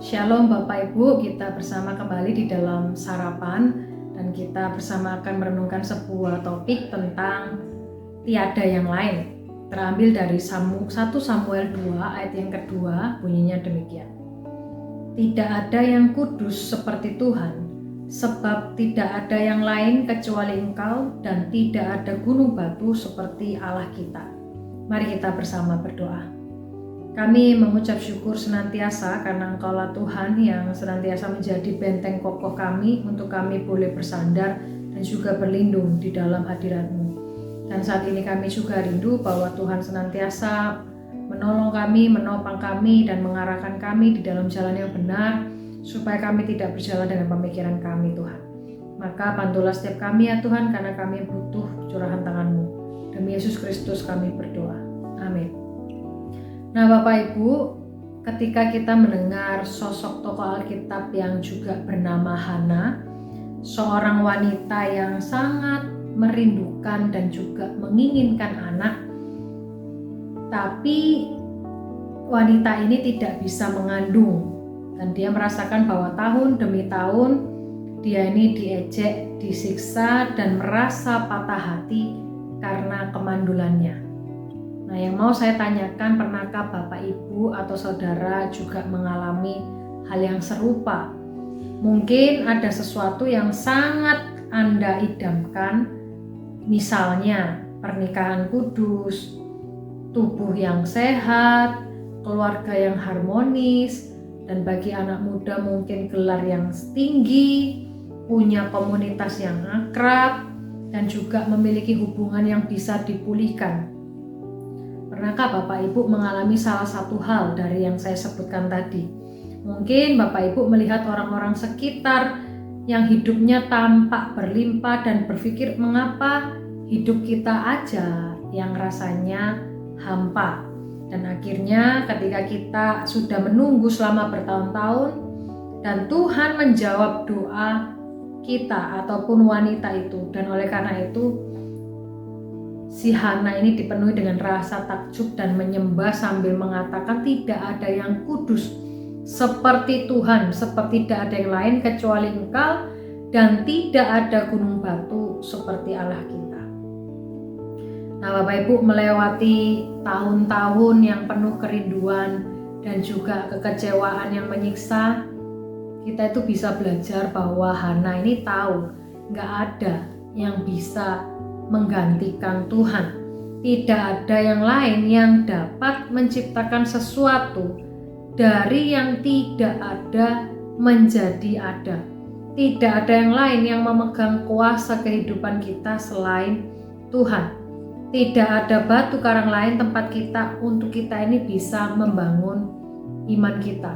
Shalom Bapak Ibu, kita bersama kembali di dalam sarapan dan kita bersama akan merenungkan sebuah topik tentang tiada yang lain. Terambil dari 1 Samuel 2 ayat yang kedua, bunyinya demikian. Tidak ada yang kudus seperti Tuhan, sebab tidak ada yang lain kecuali Engkau dan tidak ada gunung batu seperti Allah kita. Mari kita bersama berdoa. Kami mengucap syukur senantiasa karena Engkaulah Tuhan yang senantiasa menjadi benteng kokoh kami untuk kami boleh bersandar dan juga berlindung di dalam hadirat-Mu. Dan saat ini kami juga rindu bahwa Tuhan senantiasa menolong kami, menopang kami, dan mengarahkan kami di dalam jalan yang benar supaya kami tidak berjalan dengan pemikiran kami Tuhan. Maka bantulah setiap kami ya Tuhan karena kami butuh curahan tangan-Mu. Demi Yesus Kristus kami berdoa. Amin. Nah Bapak Ibu, ketika kita mendengar sosok tokoh Alkitab yang juga bernama Hana, seorang wanita yang sangat merindukan dan juga menginginkan anak, tapi wanita ini tidak bisa mengandung dan dia merasakan bahwa tahun demi tahun dia ini diejek, disiksa dan merasa patah hati karena kemandulannya. Nah, yang mau saya tanyakan, pernahkah Bapak Ibu atau Saudara juga mengalami hal yang serupa? Mungkin ada sesuatu yang sangat Anda idamkan, misalnya pernikahan kudus, tubuh yang sehat, keluarga yang harmonis, dan bagi anak muda mungkin gelar yang tinggi, punya komunitas yang akrab, dan juga memiliki hubungan yang bisa dipulihkan. Pernahkah Bapak Ibu mengalami salah satu hal dari yang saya sebutkan tadi? Mungkin Bapak Ibu melihat orang-orang sekitar yang hidupnya tampak berlimpah dan berpikir mengapa hidup kita aja yang rasanya hampa. Dan akhirnya ketika kita sudah menunggu selama bertahun-tahun dan Tuhan menjawab doa kita ataupun wanita itu, dan oleh karena itu si Hana ini dipenuhi dengan rasa takjub dan menyembah sambil mengatakan tidak ada yang kudus seperti Tuhan, seperti tidak ada yang lain kecuali Engkau dan tidak ada gunung batu seperti Allah kita. Nah Bapak Ibu, melewati tahun-tahun yang penuh kerinduan dan juga kekecewaan yang menyiksa, kita itu bisa belajar bahwa Hana ini tahu gak ada yang bisa menggantikan Tuhan. Tidak ada yang lain yang dapat menciptakan sesuatu dari yang tidak ada menjadi ada. Tidak ada yang lain yang memegang kuasa kehidupan kita selain Tuhan. Tidak ada batu karang lain tempat kita untuk kita ini bisa membangun iman kita.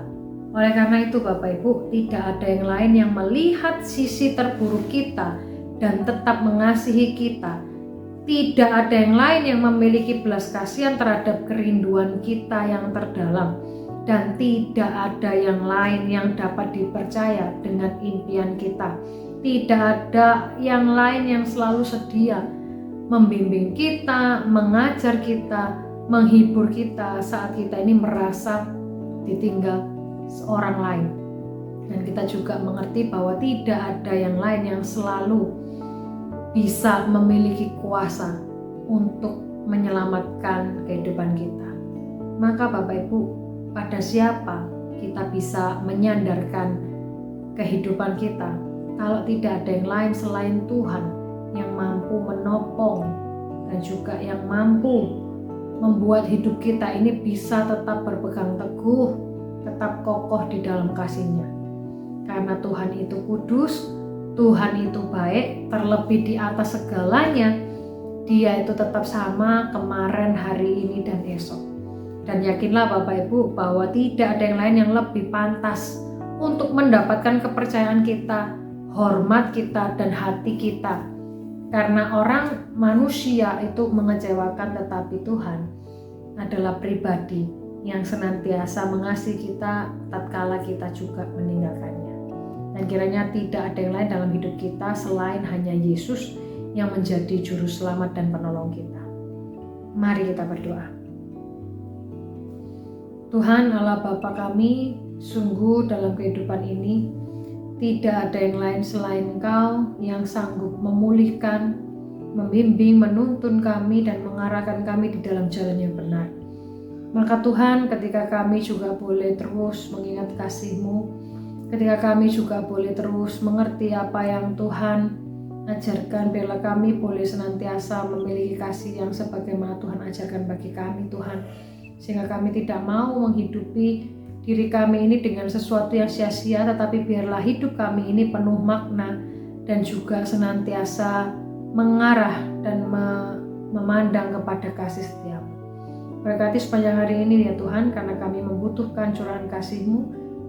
Oleh karena itu Bapak Ibu, tidak ada yang lain yang melihat sisi terburuk kita dan tetap mengasihi kita. Tidak ada yang lain yang memiliki belas kasihan terhadap kerinduan kita yang terdalam. Dan tidak ada yang lain yang dapat dipercaya dengan impian kita. Tidak ada yang lain yang selalu sedia membimbing kita, mengajar kita, menghibur kita saat kita ini merasa ditinggal seorang lain. Dan kita juga mengerti bahwa tidak ada yang lain yang selalu bisa memiliki kuasa untuk menyelamatkan kehidupan kita. Maka Bapak Ibu, pada siapa kita bisa menyandarkan kehidupan kita kalau tidak ada yang lain selain Tuhan yang mampu menopang dan juga yang mampu membuat hidup kita ini bisa tetap berpegang teguh, tetap kokoh di dalam kasih-Nya. Karena Tuhan itu kudus, Tuhan itu baik, terlebih di atas segalanya, Dia itu tetap sama kemarin, hari ini, dan esok. Dan yakinlah Bapak Ibu bahwa tidak ada yang lain yang lebih pantas untuk mendapatkan kepercayaan kita, hormat kita, dan hati kita. Karena orang manusia itu mengecewakan, tetapi Tuhan adalah pribadi yang senantiasa mengasihi kita tatkala kita juga meninggalkannya. Dan kiranya tidak ada yang lain dalam hidup kita selain hanya Yesus yang menjadi juru selamat dan penolong kita. Mari kita berdoa. Tuhan Allah Bapa kami, Sungguh dalam kehidupan ini tidak ada yang lain selain Engkau yang sanggup memulihkan, membimbing, menuntun kami dan mengarahkan kami di dalam jalan yang benar. Maka Tuhan, ketika kami juga boleh terus mengingat kasih-Mu, ketika kami juga boleh terus mengerti apa yang Tuhan ajarkan, biarlah kami boleh senantiasa memiliki kasih yang sebagaimana Tuhan ajarkan bagi kami, Tuhan. Sehingga kami tidak mau menghidupi diri kami ini dengan sesuatu yang sia-sia, tetapi biarlah hidup kami ini penuh makna dan juga senantiasa mengarah dan memandang kepada kasih setia-Mu. Berkati sepanjang hari ini ya Tuhan, karena kami membutuhkan curahan kasih-Mu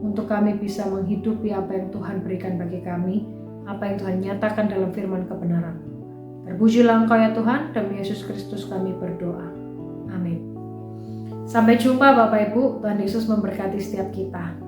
untuk kami bisa menghidupi apa yang Tuhan berikan bagi kami, apa yang Tuhan nyatakan dalam firman kebenaran. Terpujilah Engkau ya Tuhan, demi Yesus Kristus kami berdoa. Amin. Sampai jumpa Bapak Ibu, Tuhan Yesus memberkati setiap kita.